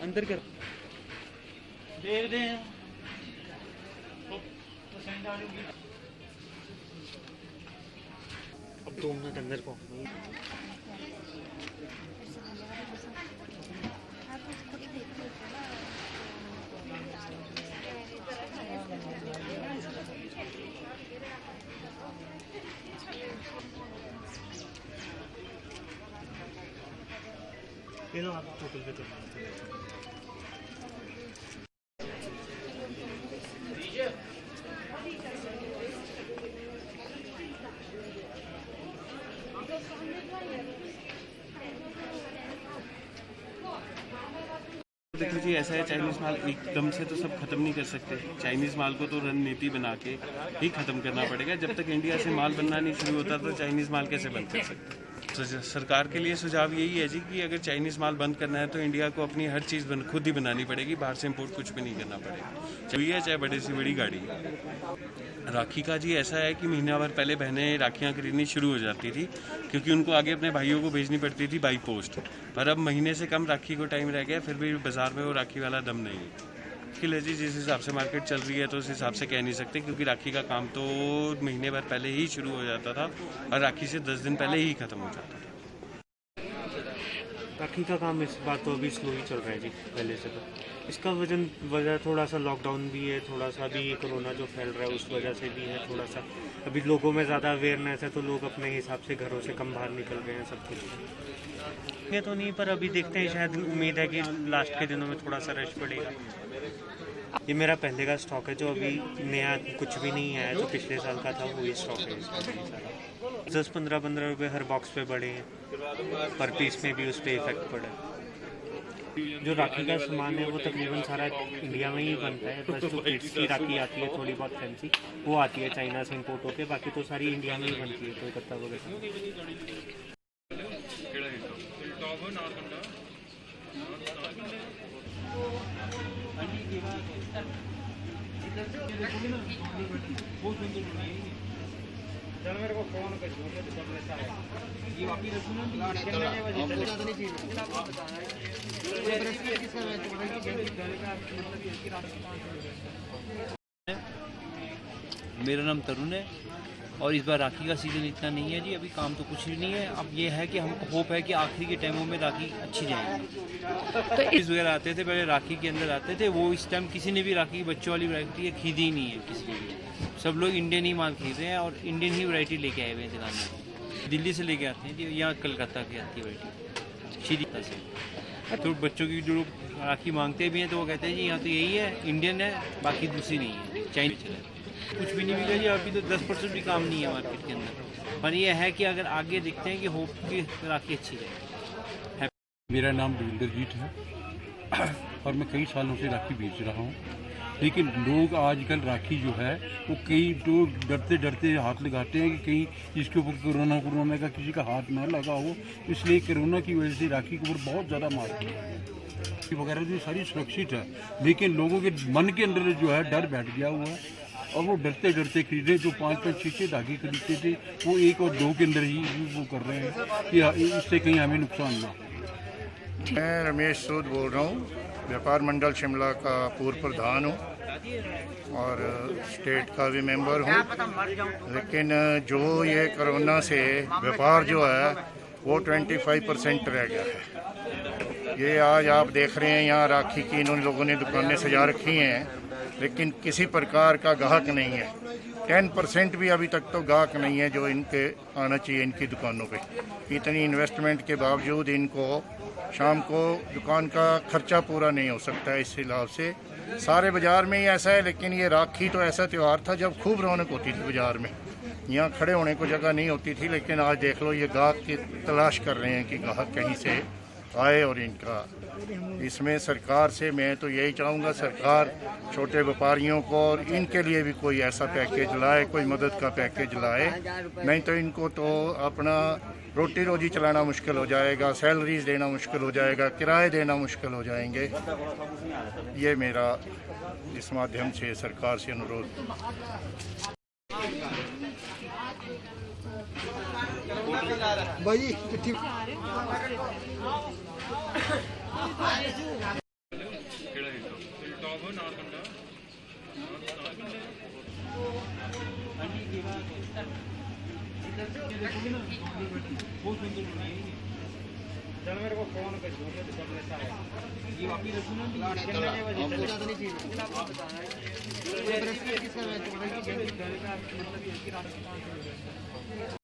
अंदर कर देख दे अब 2 मिनट अंदर को ये लो आप टोटल पे चलो देखो जी, ऐसा है चाइनीज़ माल एकदम से तो सब खत्म नहीं कर सकते। चाइनीज़ माल को तो रणनीति बना के ही खत्म करना पड़ेगा। जब तक इंडिया से माल बनना नहीं शुरू होता तो चाइनीज़ माल कैसे बंद कर सकते। तो सरकार के लिए सुझाव यही है जी कि अगर चाइनीज़ माल बंद करना है तो इंडिया को अपनी हर चीज़ खुद ही बनानी पड़ेगी, बाहर से इम्पोर्ट कुछ भी नहीं करना पड़ेगा। चाहे बड़ी से बड़ी गाड़ी। राखी का जी ऐसा है कि महीना भर पहले बहनें राखियाँ खरीदनी शुरू हो जाती थी, क्योंकि उनको आगे अपने भाइयों को भेजनी पड़ती थी बाई पोस्ट। पर अब महीने से कम राखी को टाइम रह गया, फिर भी बाजार में वो राखी वाला दम नहीं है। किले जी जिस हिसाब से मार्केट चल रही है तो उस हिसाब से कह नहीं सकते, क्योंकि राखी का काम तो महीने भर पहले ही शुरू हो जाता था और राखी से 10 दिन पहले ही खत्म हो जाता था। राखी का काम इस बार तो अभी स्लो ही चल रहा है जी, पहले से तो। इसका वजह थोड़ा सा लॉकडाउन भी है, थोड़ा सा भी कोरोना जो फैल रहा है उस वजह से भी है। थोड़ा सा अभी लोगों में ज़्यादा अवेयरनेस है तो लोग अपने हिसाब से घरों से कम बाहर निकल रहे हैं सब कुछ। ये तो नहीं, पर अभी देखते हैं, शायद उम्मीद है कि लास्ट के दिनों में थोड़ा सा रश पड़ेगा। ये मेरा पहले का स्टॉक है, जो अभी नया कुछ भी नहीं है, जो पिछले साल का था वही स्टॉक है इसका। 10-15 रुपये हर बॉक्स पे बढ़े हैं, पर पीस में भी उस पर इफेक्ट पड़ा। जो राखी का सामान है वो तकरीबन सारा इंडिया में ही बनता है। बस जो किड्स की राखी आती है थोड़ी बहुत फैंसी, वो आती है चाइना से इम्पोर्ट होकर, बाकी तो सारी इंडिया में ही बनती है, कोलकाता वगैरह। मेरे को फोन कर मेरा नाम तरुण है और इस बार राखी का सीज़न इतना नहीं है जी, अभी काम तो कुछ भी नहीं है। अब ये है कि हमको होप है कि आखिरी के टाइमों में राखी अच्छी जाएगी। तो इस वगैरह आते थे पहले, राखी के अंदर आते थे, वो इस टाइम किसी ने भी राखी की बच्चों वाली वैरायटी खरीदी ही नहीं है किसी ने भी। सब लोग इंडियन ही माल खरीद रहे हैं और इंडियन ही वैरायटी लेके आए हुए हैं दुकान में। दिल्ली से लेके आते हैं जी, यहाँ कलकत्ता की आती है वैरायटी श्रीलंका से। तो बच्चों की जो राखी मांगते भी हैं तो वो कहते हैं जी यहाँ तो यही है, इंडियन है, बाकी दूसरी नहीं है, चाइनीज चला। कुछ भी नहीं मिला जी, अभी तो 10% भी काम नहीं है मार्केट के अंदर। पर यह है कि अगर आगे देखते हैं कि होप की राखी अच्छी जाए। मेरा नाम देवेंद्रजीत है और मैं कई सालों से राखी बेच रहा हूँ, लेकिन लोग आजकल राखी जो है वो कई तो डरते डरते हाथ लगाते हैं कि कहीं इसके ऊपर कोरोना का किसी का हाथ ना लगा हो, इसलिए कोरोना की वजह से राखी के ऊपर बहुत ज़्यादा मार वगैरह जो सारी सुरक्षित है, लेकिन लोगों के मन के अंदर जो है डर बैठ गया हुआ है और वो डरते डरते खरीदे। जो 5-5, 6 धागे खरीदते थे वो 1 और 2 के अंदर ही वो कर रहे हैं कि इससे कहीं हमें नुकसान ना। मैं रमेश सूद बोल रहा हूँ, व्यापार मंडल शिमला का पूर्व प्रधान हूँ और स्टेट का भी मेंबर हूँ। लेकिन जो ये कोरोना से व्यापार जो है वो 25% रह गया है। ये आज आप देख रहे हैं यहाँ राखी की इन लोगों ने दुकानें सजा रखी हैं, लेकिन किसी प्रकार का ग्राहक नहीं है। 10% भी अभी तक तो ग्राहक नहीं है जो इनके आना चाहिए इनकी दुकानों पे। इतनी इन्वेस्टमेंट के बावजूद इनको शाम को दुकान का खर्चा पूरा नहीं हो सकता है। इस हिसाब से सारे बाज़ार में ही ऐसा है। लेकिन ये राखी तो ऐसा त्यौहार था जब खूब रौनक होती थी बाज़ार में, यहाँ खड़े होने को जगह नहीं होती थी। लेकिन आज देख लो ये ग्राहक की तलाश कर रहे हैं कि ग्राहक कहीं से आए। और इनका इसमें सरकार से मैं तो यही चाहूँगा, सरकार छोटे व्यापारियों को और इनके लिए भी कोई ऐसा पैकेज लाए, कोई मदद का पैकेज लाए। नहीं तो इनको तो अपना रोटी रोजी चलाना मुश्किल हो जाएगा, सैलरीज देना मुश्किल हो जाएगा, किराए देना मुश्किल हो जाएंगे। ये मेरा इस माध्यम से सरकार से अनुरोध। भाई चल मेरे को फोन कर दो जब ऐसा है ये वापस रखूँ ना